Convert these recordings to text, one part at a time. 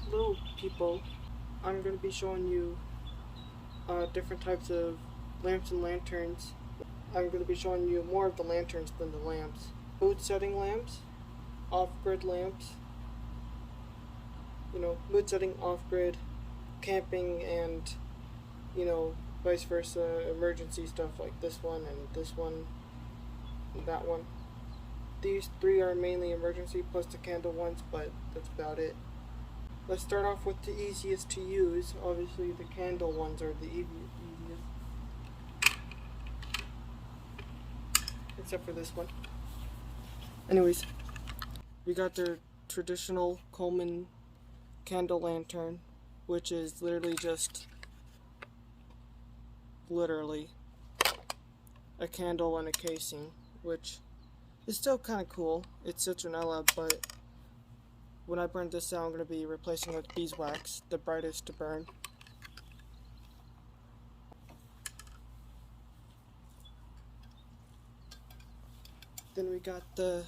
Hello people, I'm going to be showing you different types of lamps and lanterns. I'm going to be showing you more of the lanterns than the lamps. Mood setting lamps, off-grid lamps, mood setting off-grid, camping, and vice versa, emergency stuff like this one and that one. These three are mainly emergency plus the candle ones, but that's about it. Let's start off with the easiest to use. Obviously the candle ones are the easiest. Except for this one. Anyways, we got the traditional Coleman candle lantern, which is literally a candle and a casing, which is still kind of cool. It's citronella, but when I burn this out, I'm going to be replacing it with beeswax, the brightest to burn. Then we got the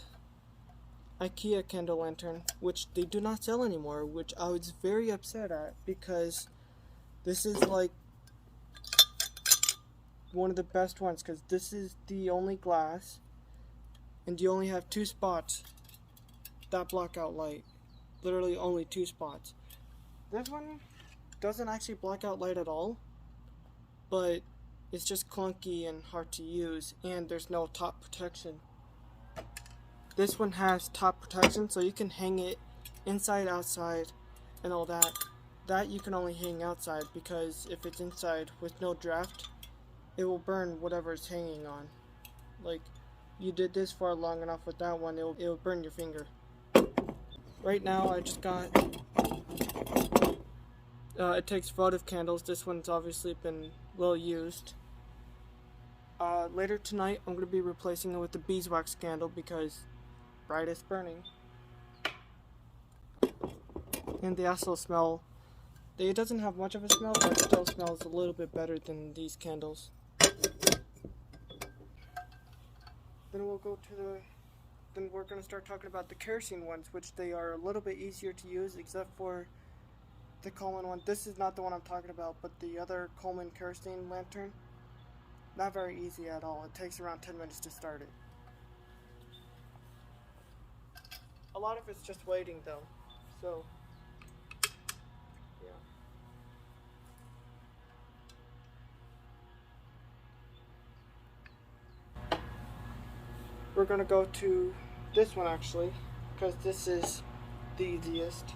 Ikea candle lantern, which they do not sell anymore, which I was very upset at, because this is like one of the best ones, because this is the only glass, and you only have 2 spots that block out light. Literally only 2 spots. This one doesn't actually block out light at all, but it's just clunky and hard to use, and there's no top protection. This one has top protection, so you can hang it inside, outside, and all that. That you can only hang outside, because if it's inside with no draft, it will burn whatever it's hanging on. Like, you did this for long enough with that one, it will burn your finger. Right now I just got it takes votive candles. This one's obviously been well used. Later tonight I'm going to be replacing it with the beeswax candle, because brightest burning. And they also smell, it doesn't have much of a smell, but it still smells a little bit better than these candles. Then we'll go to then we're going to start talking about the kerosene ones, which they are a little bit easier to use, except for the Coleman one. This is not the one I'm talking about, but the other Coleman kerosene lantern, not very easy at all. It takes around 10 minutes to start it. A lot of it's just waiting though, so yeah. We're gonna go to this one actually, because this is the easiest.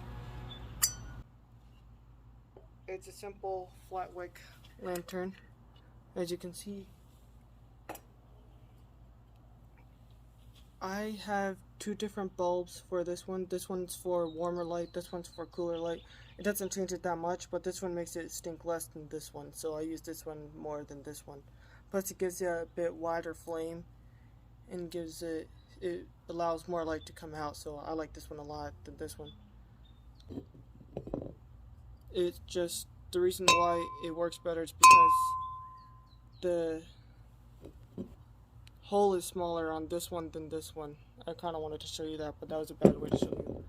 It's a simple flatwick lantern, as you can see. I have 2 different bulbs for this one. This one's for warmer light, this one's for cooler light. It doesn't change it that much, but this one makes it stink less than this one, so I use this one more than this one. Plus it gives you a bit wider flame, and it allows more light to come out, so I like this one a lot than this one. It's just, the reason why it works better is because the hole is smaller on this one than this one. I kind of wanted to show you that, but that was a bad way to show you.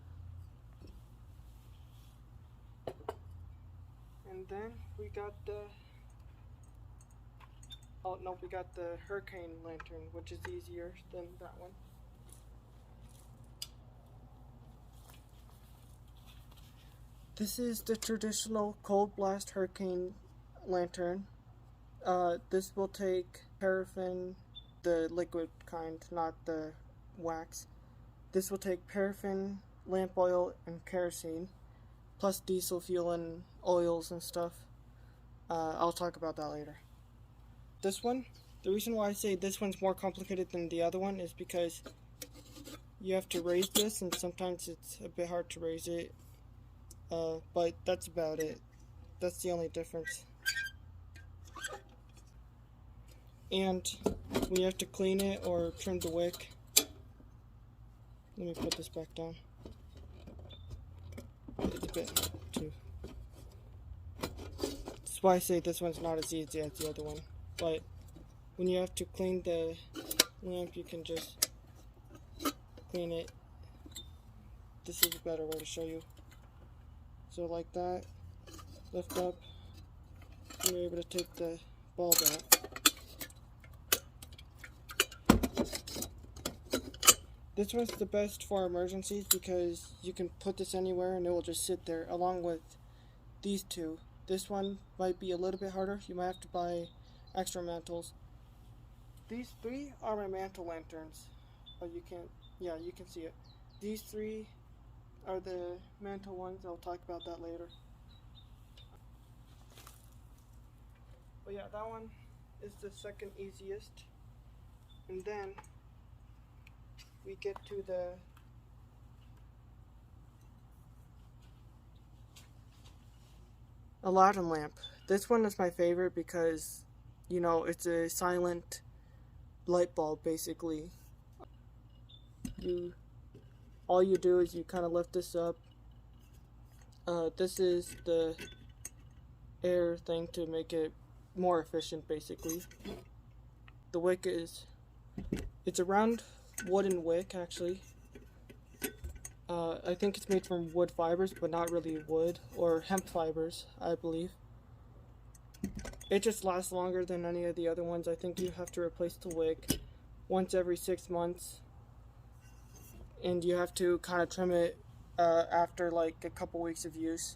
And then we got we got the hurricane lantern, which is easier than that one. This is the traditional cold blast hurricane lantern. This will take paraffin, the liquid kind, not the wax. This will take paraffin, lamp oil, and kerosene, plus diesel fuel and oils and stuff. I'll talk about that later. This one, the reason why I say this one's more complicated than the other one is because you have to raise this, and sometimes it's a bit hard to raise it. But that's about it. That's the only difference. And when you have to clean it or trim the wick, let me put this back down. It's a bit too. That's why I say this one's not as easy as the other one. But when you have to clean the lamp, you can just clean it. This is a better way to show you. So like that, lift up, and you're able to take the bulb out. This one's the best for emergencies because you can put this anywhere and it will just sit there along with these two. This one might be a little bit harder. You might have to buy extra mantles. These three are my mantle lanterns. Oh, you can't, yeah, you can see it. These three are the mantle ones. I'll talk about that later. But yeah, that one is the second easiest. And then we get to the Aladdin lamp. This one is my favorite because, you know, it's a silent light bulb basically. All you do is you kind of lift this up. This is the air thing to make it more efficient basically. The wick it's a round wooden wick actually. I think it's made from wood fibers, but not really wood, or hemp fibers, I believe. It just lasts longer than any of the other ones. I think you have to replace the wick once every 6 months, and you have to kind of trim it after like a couple weeks of use.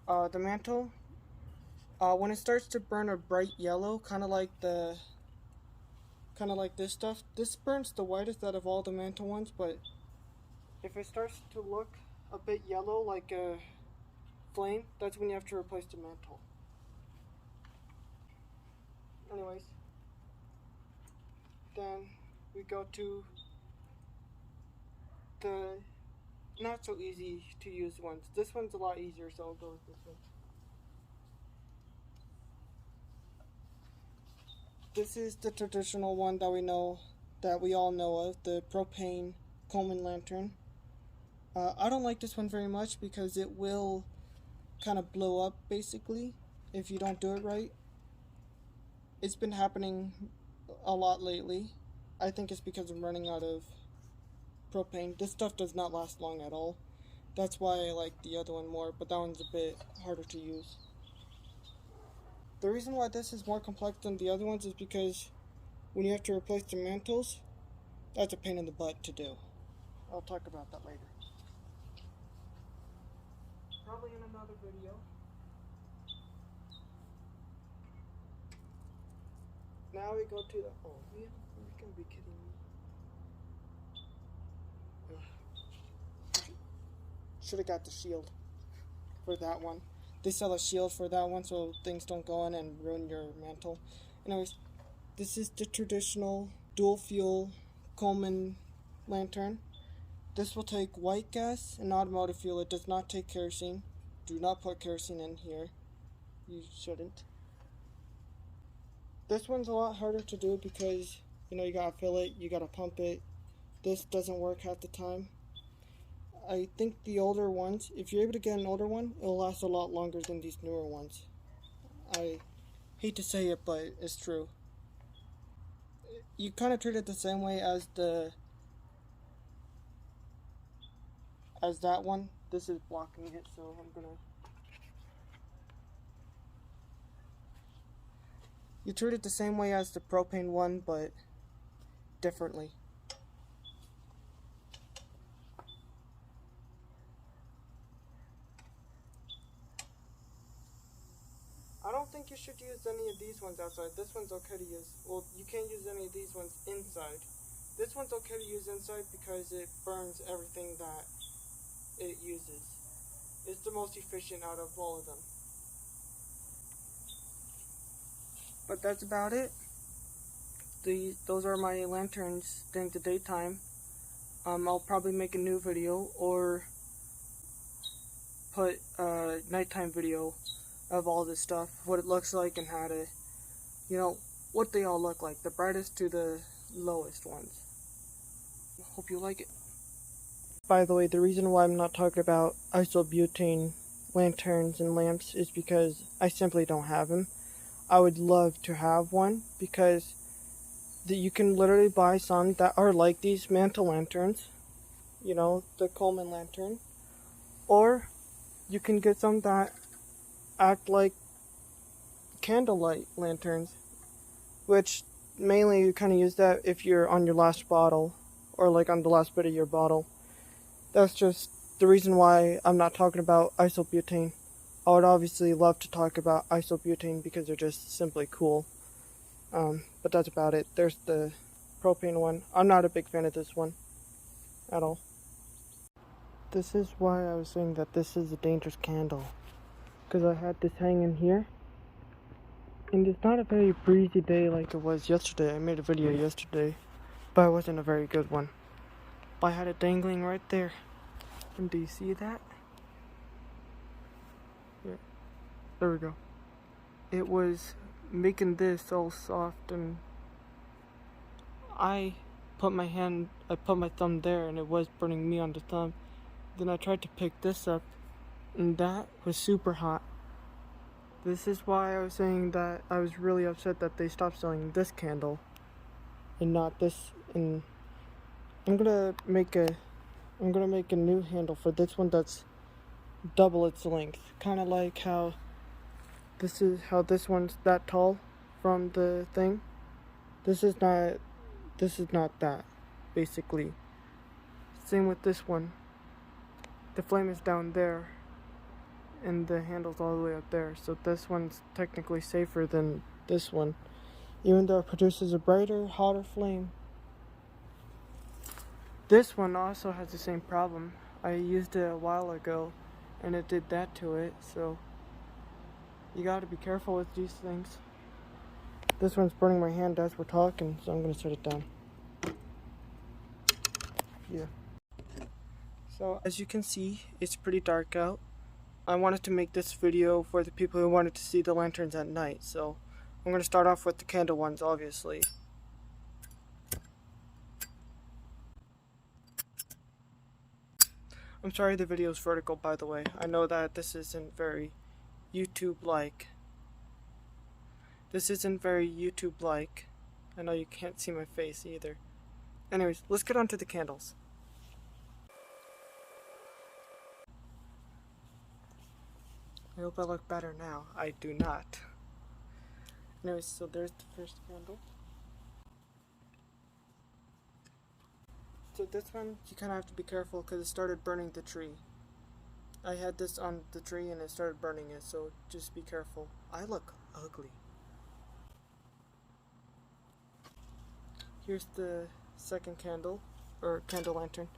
The mantle, when it starts to burn a bright yellow, kind of like this stuff, this burns the whitest out of all the mantle ones, but if it starts to look a bit yellow like a flame, that's when you have to replace the mantle. Anyways, then we go to the not so easy to use ones. This one's a lot easier, so I'll go with this one. This is the traditional one that we all know of, the propane Coleman lantern. I don't like this one very much because it will kind of blow up basically if you don't do it right. It's been happening a lot lately. I think it's because I'm running out of propane. This stuff does not last long at all. That's why I like the other one more, but that one's a bit harder to use. The reason why this is more complex than the other ones is because when you have to replace the mantles, that's a pain in the butt to do. I'll talk about that later. Probably in another video. Now we go to the, oh man, you're gonna be kidding me. Should have got the shield for that one. They sell a shield for that one so things don't go in and ruin your mantle. Anyways, this is the traditional dual fuel Coleman lantern. This will take white gas and automotive fuel. It does not take kerosene. Do not put kerosene in here. You shouldn't. This one's a lot harder to do because, you know, you gotta fill it, you gotta pump it. This doesn't work half the time. I think the older ones, if you're able to get an older one, it'll last a lot longer than these newer ones. I hate to say it, but it's true. You kind of treat it the same way as that one. This is blocking it, so I'm gonna... You treat it the same way as the propane one, but differently. I don't think you should use any of these ones outside. This one's okay to use. Well, you can't use any of these ones inside. This one's okay to use inside because it burns everything that it uses. It's the most efficient out of all of them. But that's about it. Those are my lanterns during the daytime. I'll probably make a new video or put a nighttime video of all this stuff, what it looks like and how to, you know, what they all look like, the brightest to the lowest ones. Hope you like it. By the way, the reason why I'm not talking about isobutane lanterns and lamps is because I simply don't have them. I would love to have one because you can literally buy some that are like these mantle lanterns, you know, the Coleman lantern, or you can get some that act like candlelight lanterns, which mainly you kind of use that if you're on your last bottle or like on the last bit of your bottle. That's just the reason why I'm not talking about isobutane. I would obviously love to talk about isobutane because they're just simply cool. But that's about it. There's the propane one. I'm not a big fan of this one at all. This is why I was saying that this is a dangerous candle, because I had this hanging here, and it's not a very breezy day like it was yesterday. I made a video yesterday, but it wasn't a very good one. But I had it dangling right there, and do you see that? Yeah, there we go. It was making this all soft, and I put my thumb there, and it was burning me on the thumb. Then I tried to pick this up, and that was super hot. This is why I was saying that I was really upset that they stopped selling this candle and not this. And I'm gonna make a new handle for this one that's double its length, kind of like how this one's that tall from the thing. This is not that, basically. Same with this one. The flame is down there and the handle's all the way up there, so this one's technically safer than this one, even though it produces a brighter, hotter flame. This one also has the same problem. I used it a while ago and it did that to it, so you gotta be careful with these things. This one's burning my hand as we're talking, so I'm gonna set it down. Yeah. So as you can see, it's pretty dark out. I wanted to make this video for the people who wanted to see the lanterns at night, so I'm going to start off with the candle ones, obviously. I'm sorry the video's vertical, by the way. I know that this isn't very YouTube-like. I know you can't see my face either. Anyways, let's get on to the candles. I hope I look better now. I do not. Anyways, so there's the first candle. So this one, you kind of have to be careful because it started burning the tree. I had this on the tree and it started burning it, so just be careful. I look ugly. Here's the second candle, or candle lantern.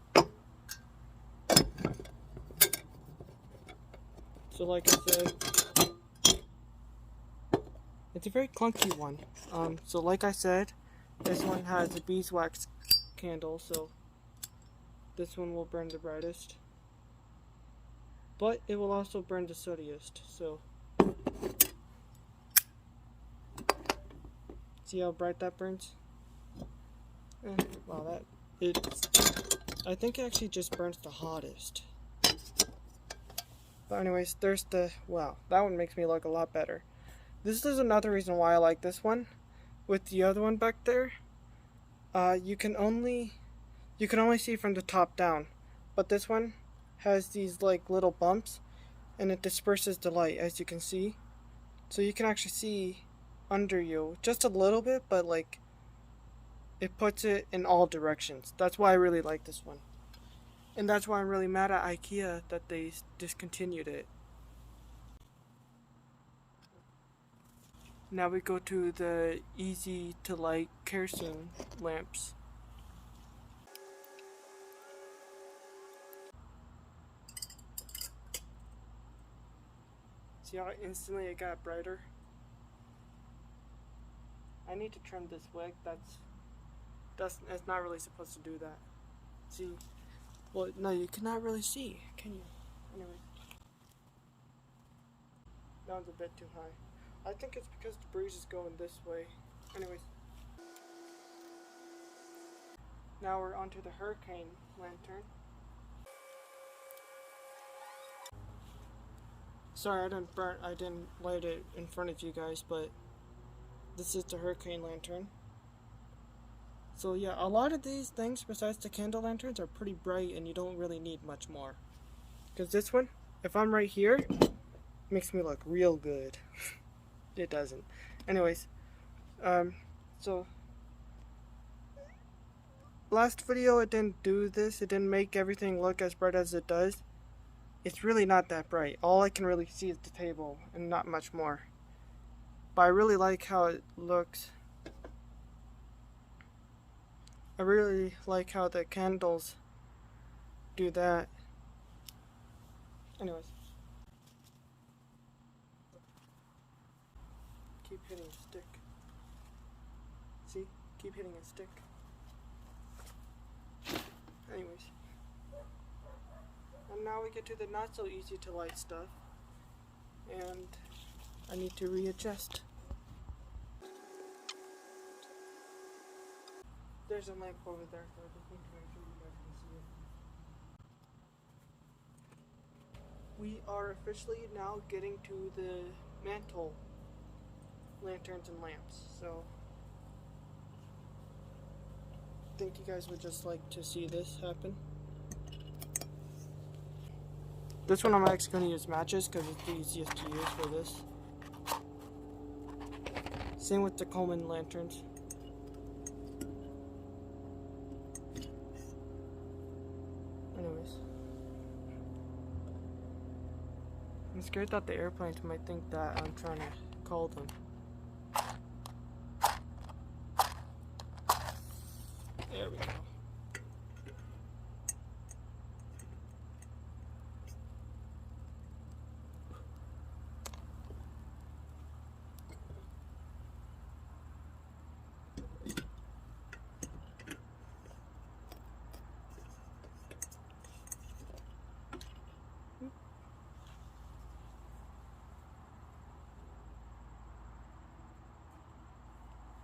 So like I said, it's a very clunky one. So like I said, this one has a beeswax candle, so this one will burn the brightest. But it will also burn the sootiest, so. See how bright that burns? Wow, I think it actually just burns the hottest. But anyways, there's wow, that one makes me look a lot better. This is another reason why I like this one. With the other one back there, you can only see from the top down. But this one has these like little bumps, and it disperses the light, as you can see. So you can actually see under you, just a little bit, but like, it puts it in all directions. That's why I really like this one. And that's why I'm really mad at Ikea that they discontinued it. Now we go to the easy to light kerosene lamps. See how instantly it got brighter? I need to trim this wick. It's not really supposed to do that. See? Well, no, you cannot really see, can you? Anyway. That one's a bit too high. I think it's because the breeze is going this way. Anyways. Now we're onto the hurricane lantern. Sorry, I didn't light it in front of you guys, but this is the hurricane lantern. So yeah, a lot of these things besides the candle lanterns are pretty bright and you don't really need much more. Because this one if I'm right here, it makes me look real good. It doesn't. Anyways, so last video it didn't do this. It didn't make everything look as bright as it does. It's really not that bright. All I can really see is the table and not much more. But I really like how it looks. I really like how the candles do that. Anyways. Keep hitting a stick. See? Keep hitting a stick. Anyways. And now we get to the not so easy to light stuff. And I need to readjust. There's a lamp over there, so I just need to make sure you guys can see it. We are officially now getting to the mantle lanterns and lamps, so I think you guys would just like to see this happen. This one I'm actually going to use matches because it's the easiest to use for this. Same with the Coleman lanterns. Anyways. I'm scared that the airplanes might think that I'm trying to call them. There we go.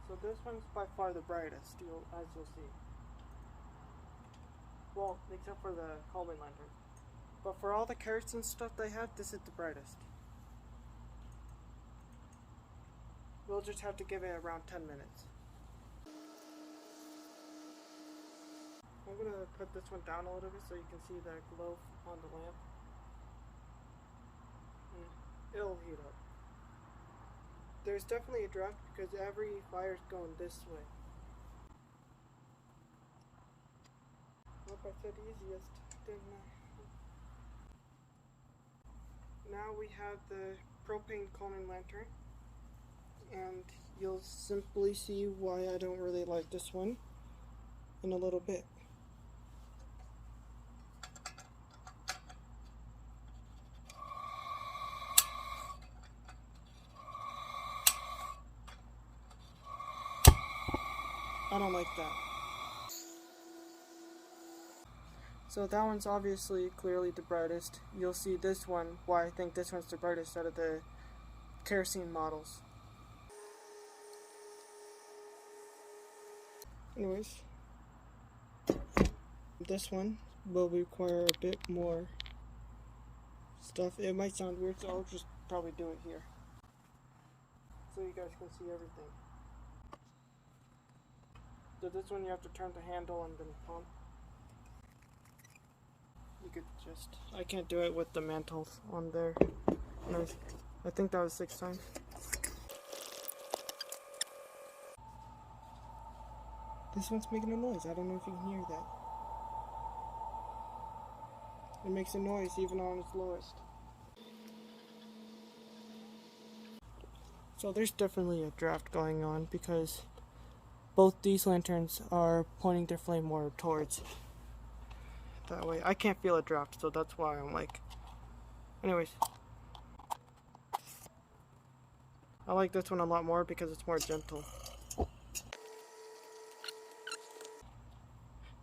So this one's by far the brightest, as you'll see. Well, except for the Coleman lantern. But for all the carrots and stuff they have, this is the brightest. We'll just have to give it around 10 minutes. I'm going to put this one down a little bit so you can see the glow on the lamp. It'll heat up. There's definitely a draft because every fire's going this way. Hope I said easiest, didn't I? Now we have the propane Coleman lantern, and you'll simply see why I don't really like this one in a little bit. I don't like that. So that one's obviously clearly the brightest. You'll see this one, why I think this one's the brightest out of the kerosene models. Anyways, this one will require a bit more stuff. It might sound weird, so I'll just probably do it here so you guys can see everything. So this one you have to turn the handle and then pump. You could just, I can't do it with the mantle on there. Anyways, I think that was 6 times. This one's making a noise. I don't know if you can hear that. It makes a noise even on its lowest. So there's definitely a draft going on because both these lanterns are pointing their flame more towards that way. I can't feel a draft, so that's why I'm like... Anyways. I like this one a lot more because it's more gentle.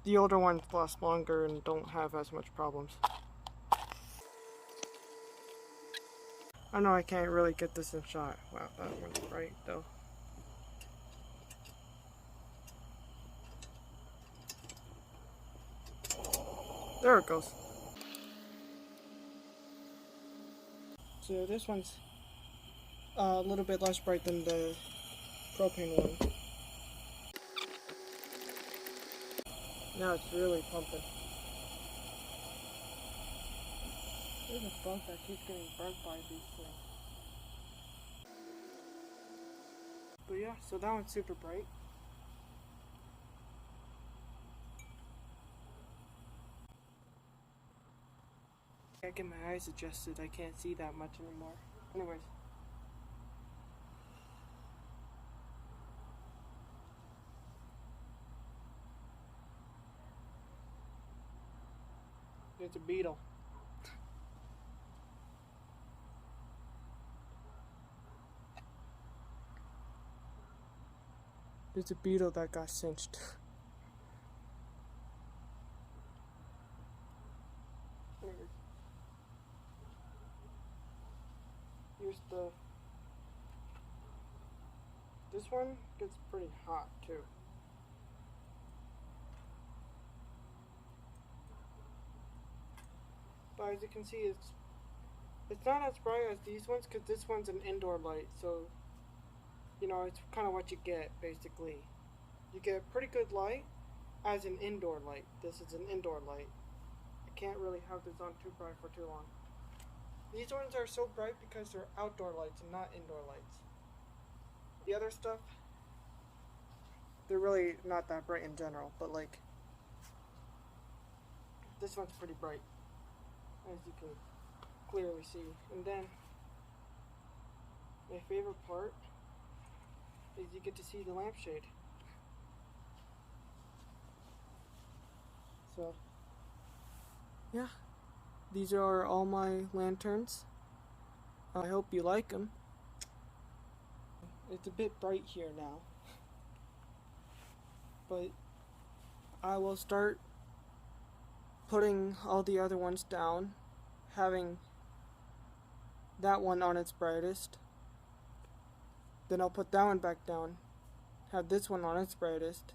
The older ones last longer and don't have as much problems. I know I can't really get this in shot. Wow, that one's bright though. There it goes. So this one's a little bit less bright than the propane one. Now it's really pumping. There's a bug that keeps getting burnt by these things. But yeah, so that one's super bright. I get my eyes adjusted, I can't see that much anymore. Anyways. It's a beetle. There's a beetle that got cinched. Anyways. Here's the... This one gets pretty hot too. But as you can see, it's not as bright as these ones because this one's an indoor light, so you know, it's kind of what you get basically. You get pretty good light as an indoor light. This is an indoor light. I can't really have this on too bright for too long. These ones are so bright because they're outdoor lights and not indoor lights. The other stuff, they're really not that bright in general, but like this one's pretty bright, as you can clearly see. And then my favorite part is you get to see the lampshade. So yeah, these are all my lanterns. I hope you like them. It's a bit bright here now, but I will start putting all the other ones down, having that one on its brightest. Then I'll put that one back down, have this one on its brightest,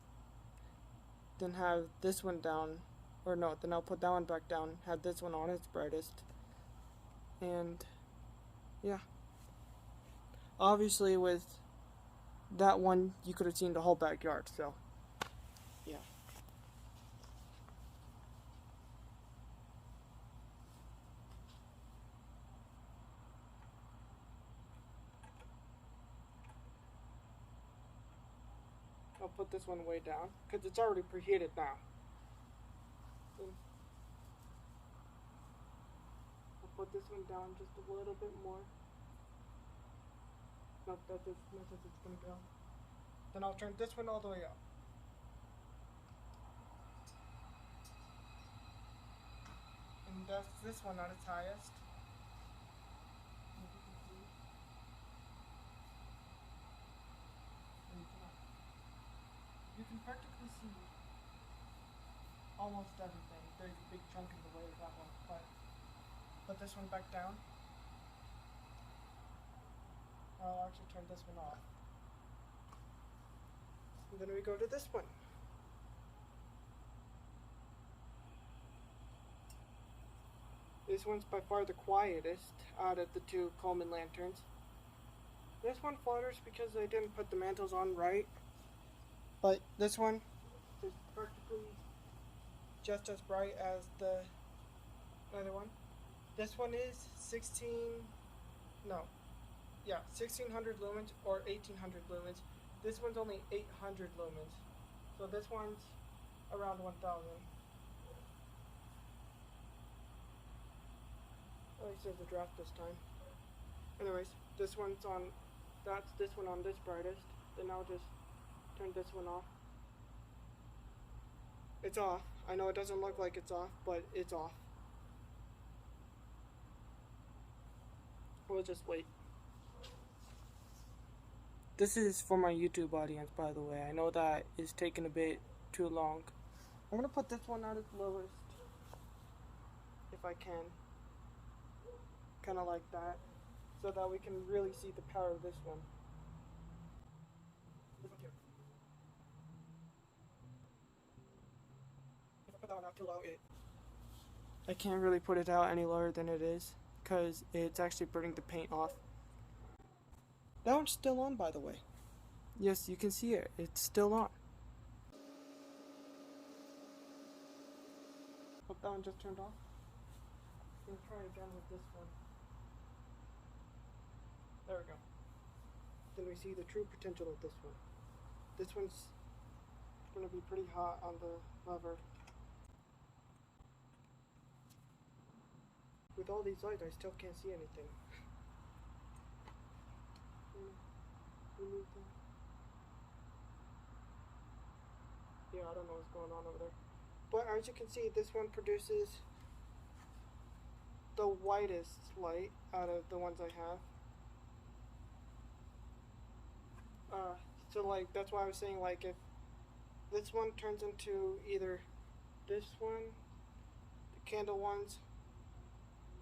then have this one down, or no, then I'll put that one back down, have this one on its brightest, and yeah. Obviously with that one you could have seen the whole backyard, so yeah. I'll put this one way down because it's already preheated now. I'll put this one down just a little bit more. Not that as much as it's gonna go. Then I'll turn this one all the way up. And that's this one at its highest. You can practically see almost everything. There's a big chunk in the way of that one, but put this one back down. I'll actually turn this one off. And then we go to this one. This one's by far the quietest out of the two Coleman lanterns. This one flutters because I didn't put the mantles on right. But this one is practically just as bright as the other one. This one is 1600 lumens or 1800 lumens. This one's only 800 lumens. So this one's around 1000. At least there's a draft this time. Anyways, this one's on, that's this one on this brightest. Then I'll just turn this one off. It's off. I know it doesn't look like it's off, but it's off. We'll just wait. This is for my YouTube audience, by the way. I know that is taking a bit too long. I'm gonna put this one at its lowest, if I can. Kind of like that, so that we can really see the power of this one. This one here. If I put that one out too low, I can't really put it out any lower than it is, because it's actually burning the paint off. That one's still on, by the way. Yes, you can see it. It's still on. Hope that one just turned off. gonna try again with this one. There we go. Then we see the true potential of this one. This one's gonna be pretty hot on the lever. With all these lights, I still can't see anything. Remove that. Yeah, I don't know what's going on over there. But as you can see, this one produces the whitest light out of the ones I have. So like, that's why I was saying, like, if this one turns into either this one, the candle ones,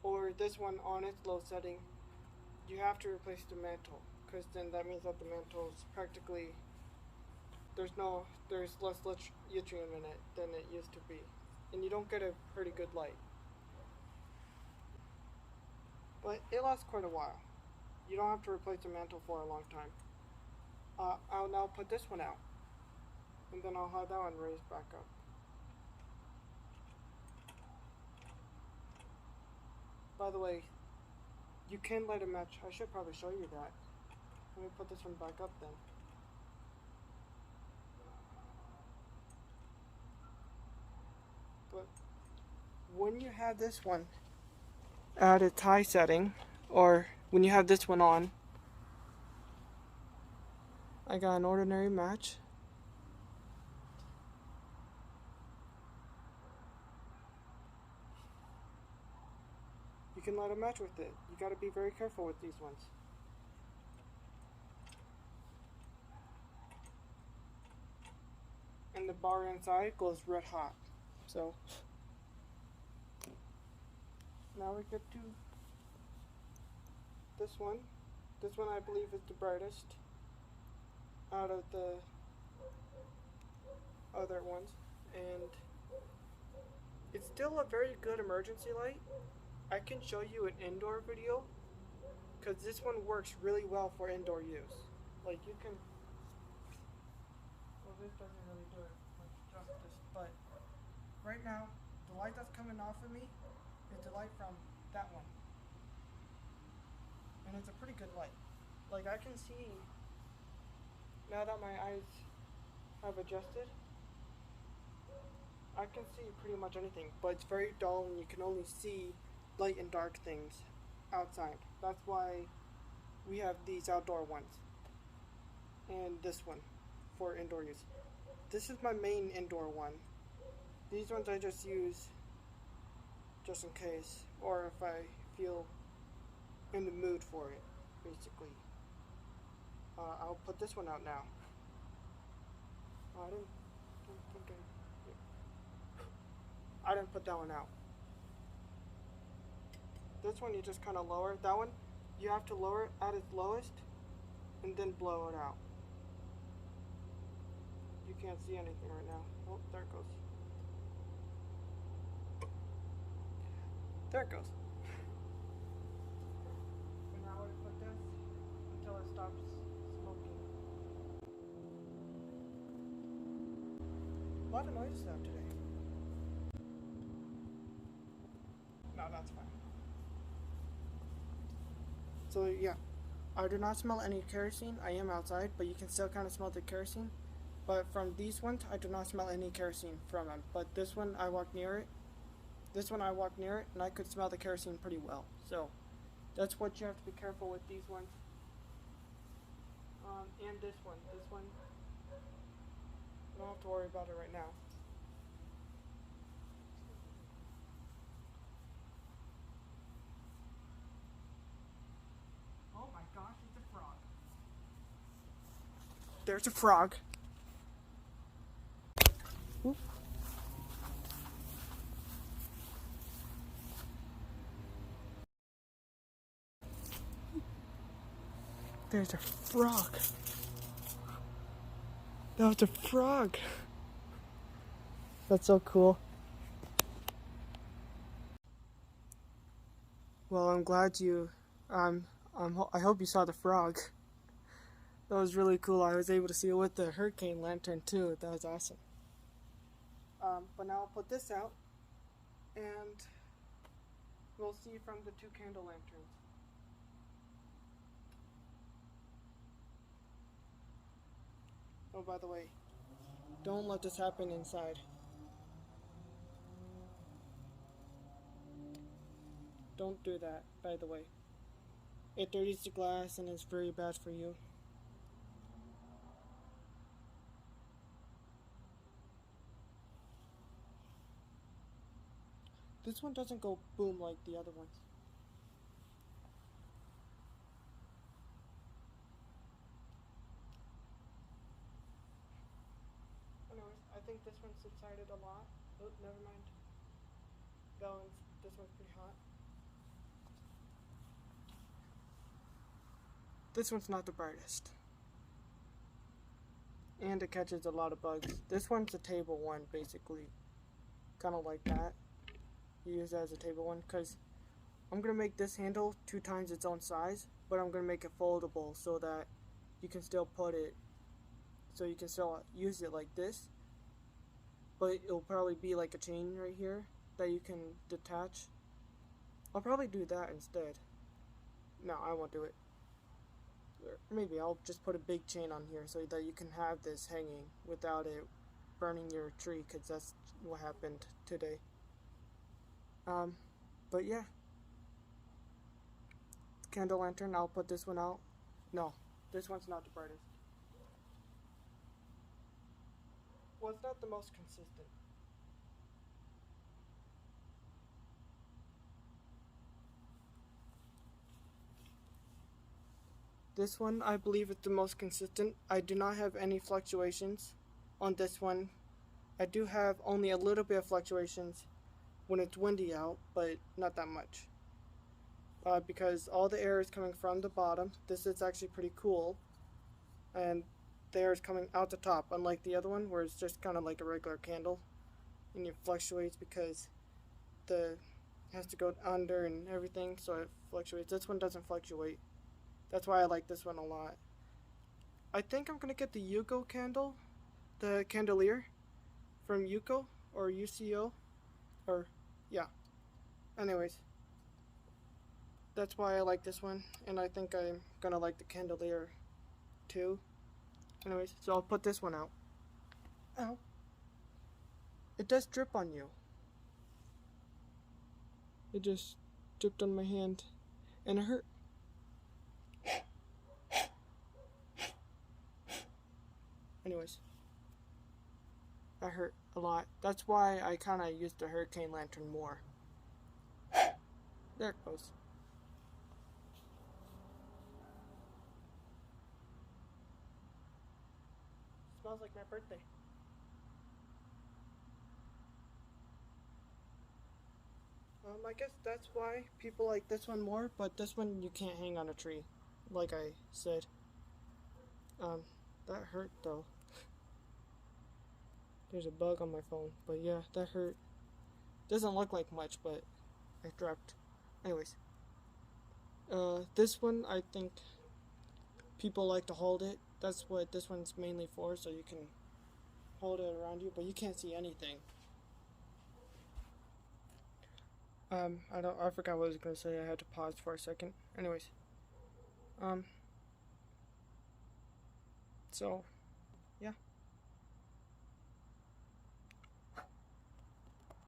or this one on its low setting, you have to replace the mantle, because then that means that the mantle is practically, there's less yttrium in it than it used to be, and you don't get a pretty good light. But it lasts quite a while. You don't have to replace the mantle for a long time. I'll now put this one out, and then I'll have that one raised back up. By the way, you can light a match. I should probably show you that. Let me put this one back up then. But when you have this one at its high setting, or when you have this one on, I got an ordinary match. You can light a match with it. You gotta be very careful with these ones. And the bar inside goes red hot. So now we get to this one. This one I believe is the brightest out of the other ones, and it's still a very good emergency light. I can show you an indoor video, because this one works really well for indoor use. Like, you can, well, this doesn't really do it much justice, but right now the light that's coming off of me is the light from that one, and it's a pretty good light. Like, I can see, now that my eyes have adjusted, I can see pretty much anything, but it's very dull and you can only see light and dark things outside. That's why we have these outdoor ones, and this one for indoor use. This is my main indoor one. These ones I just use just in case, or if I feel in the mood for it, basically. I'll put this one out now. I didn't put that one out. This one you just kind of lower. That one you have to lower it at its lowest and then blow it out. You can't see anything right now. Oh, there it goes. There it goes. And now I put this until it stops smoking. A lot of noises out today. No, that's fine. So yeah, I do not smell any kerosene. I am outside, but you can still kind of smell the kerosene. But from these ones, I do not smell any kerosene from them. But this one, I walked near it. This one, I walked near it, and I could smell the kerosene pretty well. So that's what you have to be careful with these ones. And this one. This one, I don't have to worry about it right now. Oh my gosh, it's a frog. There's a frog. Ooh. There's a frog. That was a frog. That's so cool. Well, I'm glad you, I hope you saw the frog. That was really cool. I was able to see it with the hurricane lantern too. That was awesome. But now I'll put this out, and we'll see from the 2 candle lanterns. Oh, by the way, don't let this happen inside. Don't do that, by the way. It dirties the glass and is very bad for you. This one doesn't go boom like the other ones. Anyways, I think this one subsided a lot. Oh, never mind. This one's pretty hot. This one's not the brightest. And it catches a lot of bugs. This one's a table one, basically. Kind of like that. You use that as a table one, because I'm going to make this handle 2 times its own size, but I'm going to make it foldable so that you can still put it, so you can still use it like this, but it'll probably be like a chain right here that you can detach. I'll probably do that instead. No, I won't do it. Or maybe I'll just put a big chain on here so that you can have this hanging without it burning your tree, because that's what happened today. But yeah. Candle lantern, I'll put this one out. No, this one's not the brightest. Well, it's not the most consistent. This one, I believe, is the most consistent. I do not have any fluctuations on this one. I do have only a little bit of fluctuations when it's windy out, but not that much. Because all the air is coming from the bottom. This is actually pretty cool. And the air is coming out the top, unlike the other one where it's just kind of like a regular candle. And it fluctuates because it has to go under and everything, so it fluctuates. This one doesn't fluctuate. That's why I like this one a lot. I think I'm going to get the Yuko candle, the chandelier from Yuko or UCO. Or, yeah. Anyways, that's why I like this one, and I think I'm gonna like the candelier too. Anyways, so I'll put this one out. Ow. It does drip on you. It just dripped on my hand, and it hurt. Anyways, that hurt a lot. That's why I kind of used the hurricane lantern more. There it goes. Smells like my birthday. I guess that's why people like this one more, but this one you can't hang on a tree, like I said. That hurt though. There's a bug on my phone, but yeah, that hurt. Doesn't look like much, but I dropped. Anyways, this one I think people like to hold it. That's what this one's mainly for, so you can hold it around you, but you can't see anything. I forgot what I was gonna say. I had to pause for a second. Anyways, so, yeah.